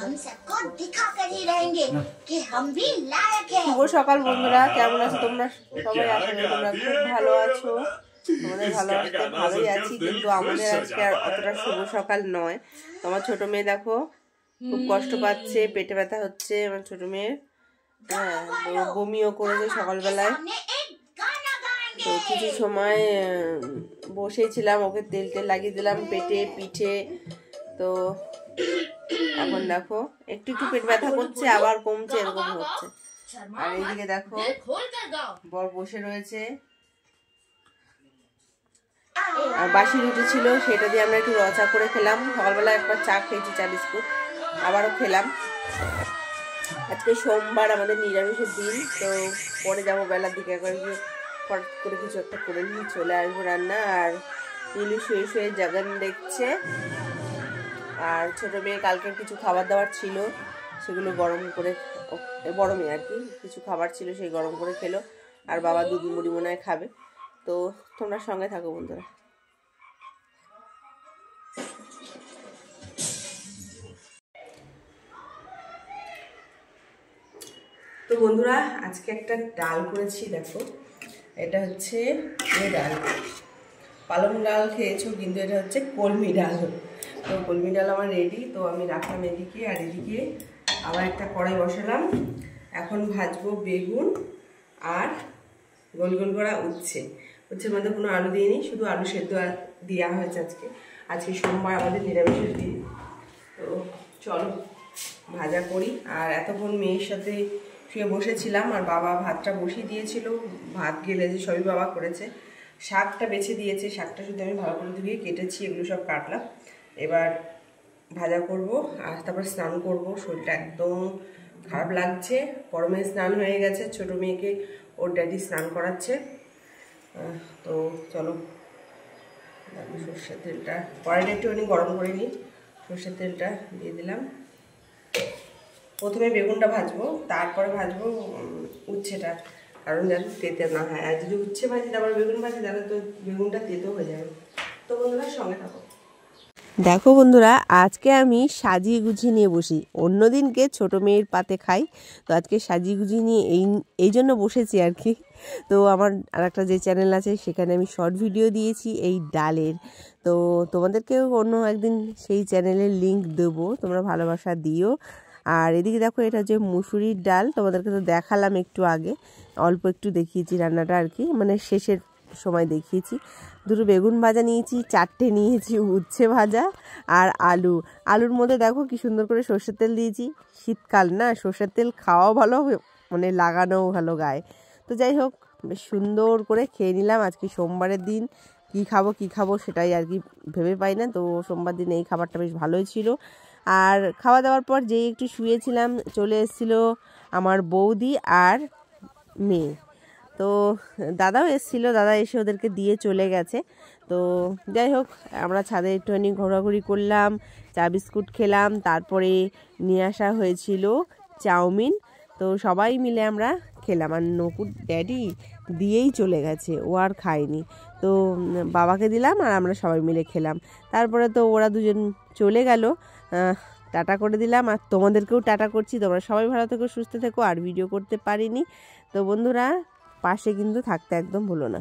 हम सबको दिखा कर ही रहेंगे कि हम भी लायक हैं। শুভ সকাল বন্ধুরা, কেমন আছো তোমরা সবাই? আশা করি তোমরা খুব ভালো আছো। তোমাদের ভালোবাসতে ভালোই আছি, কিন্তু আমাদের আজকে আর অতটা শুভ সকাল নয়। তোমার ছোট মেয়ে দেখো খুব কষ্ট পাচ্ছে, পেটে ব্যথা হচ্ছে আমার ছোট মেয়ের। হ্যাঁ, বমিও করেছে সকালবেলায়। তো কিছু সময় বসেছিলাম, ওকে তেল তেল লাগিয়ে দিলাম পেটে পিঠে। তো এখন দেখো একটু একটু পেট ব্যথা করছে, আবার কমছে, এরকম হচ্ছে। আর এইদিকে দেখো বর বসে রয়েছে, আর বাসি রুটি ছিল সেটা দিয়ে আমরা একটু রচা করে খেলাম। সকালবেলা একবার চা খেয়েছি, চা বিস্কুট, আবারও খেলাম। আজকে সোমবার, আমাদের নিরামিষের দিন। তো পরে যাবো বেলার দিকে, একবার ফট করে কিছু একটা করে নিয়ে চলে আসবো রান্না। আর নীলু শুয়ে শুয়ে জাগান দেখছে। আর ছোটো মেয়ে কালকের কিছু খাবার দাবার ছিল, সেগুলো গরম করে, বড় মেয়ে আর কি, কিছু খাবার ছিল সেই গরম করে খেলো। আর বাবা দুধ মুড়ি মনে হয় খাবে। তো তোমরা সঙ্গে থাকো বন্ধুরা। তো বন্ধুরা আজকে একটা ডাল করেছি, দেখো এটা হচ্ছে ডাল। পালং ডাল খেয়েছো, কিন্তু এটা হচ্ছে কলমি ডাল। তো কলমি ডাল আমার রেডি। তো আমি রাখলাম এদিকে, আর এদিকে আবার একটা কড়াই বসালাম। এখন ভাজবো বেগুন আর গোল গোল করা উচ্ছের মধ্যে কোনো আলু দিইনি, শুধু আলু সেদ্ধ দেওয়া হয়েছে। আজকে সোমবার, আমাদের নিরামিষের দিন। তো চলো ভাজা করি। আর এতক্ষণ মেয়ের সাথে শুয়ে বসেছিলাম, আর বাবা ভাতটা বসিয়ে দিয়েছিল। ভাত গেলেছে সবই বাবা করেছে। শাকটা বেছে দিয়েছে, শাকটা শুধু আমি ভালো করে ধুয়ে কেটেছি, এগুলো সব কাটলাম। এবার ভাজা করব, আর তারপর স্নান করব। শরীরটা একদম খারাপ লাগছে। বড় মেয়ে স্নান হয়ে গেছে, ছোটো মেয়েকে ওর ড্যাডি স্নান করাচ্ছে। তো চলো সর্ষের তেলটা কড়াইটা একটুখানি গরম করে নিই। সর্ষের তেলটা দিয়ে দিলাম। প্রথমে বেগুনটা ভাজবো, তারপরে ভাজবো উচ্ছেটা, কারণ যাতে তেতে না হয়। আর যদি উচ্ছে ভাজি তারপর বেগুন ভাজি, তাহলে তো বেগুনটা তেতো হয়ে যাবে। তো বন্ধুরা সঙ্গে থাকো। দেখো বন্ধুরা, আজকে আমি সাজিয়ে গুছিয়ে নিয়ে বসি। অন্যদিনকে ছোটো মেয়ের পাতে খাই, তো আজকে সাজিয়ে গুছিয়ে নিয়ে এই জন্য বসেছি আর কি। তো আমার আর একটা যে চ্যানেল আছে, সেখানে আমি শর্ট ভিডিও দিয়েছি এই ডালের। তো তোমাদেরকেও অন্য একদিন সেই চ্যানেলের লিংক দেবো, তোমরা ভালোবাসা দিও। আর এদিকে দেখো, এটা হচ্ছে মুসুরির ডাল। তোমাদেরকে তো দেখালাম একটু আগে, অল্প একটু দেখিয়েছি রান্নাটা আর কি, মানে শেষের সময় দেখিয়েছি। দুটো বেগুন ভাজা নিয়েছি, চারটে নিয়েছি উচ্ছে ভাজা, আর আলুর মধ্যে দেখো কি সুন্দর করে সর্ষের তেল দিয়েছি। শীতকাল না, সর্ষের তেল খাওয়াও ভালো, মানে লাগানোও ভালো গায়ে। তো যাই হোক, বেশ সুন্দর করে খেয়ে নিলাম। আজকে সোমবারের দিন, কি খাবো সেটাই আর কি ভেবে পাই না। তো সোমবার দিন এই খাবারটা বেশ ভালোই ছিল। আর খাওয়া দাওয়ার পর যেই একটু শুয়েছিলাম, চলে এসেছিল আমার বৌদি আর মেয়ে। তো দাদাও এসেছিলো, দাদা এসে ওদেরকে দিয়ে চলে গেছে। তো যাই হোক, আমরা ছাদে একটুখানি ঘোরাঘুরি করলাম, চা বিস্কুট খেলাম। তারপরে নিয়ে আসা হয়েছিল চাউমিন, তো সবাই মিলে আমরা খেলাম। আর নকুর ড্যাডি দিয়েই চলে গেছে, ও আর খায়নি। তো বাবাকে দিলাম, আর আমরা সবাই মিলে খেলাম। তারপরে তো ওরা দুজন চলে গেল, টাটা করে দিলাম। আর তোমাদেরকেও টাটা করছি। তোমরা সবাই ভালো থেকো, সুস্থ থেকো। আর ভিডিও করতে পারিনি, তো বন্ধুরা পাশে কিন্তু থাকতে একদম ভুলো না।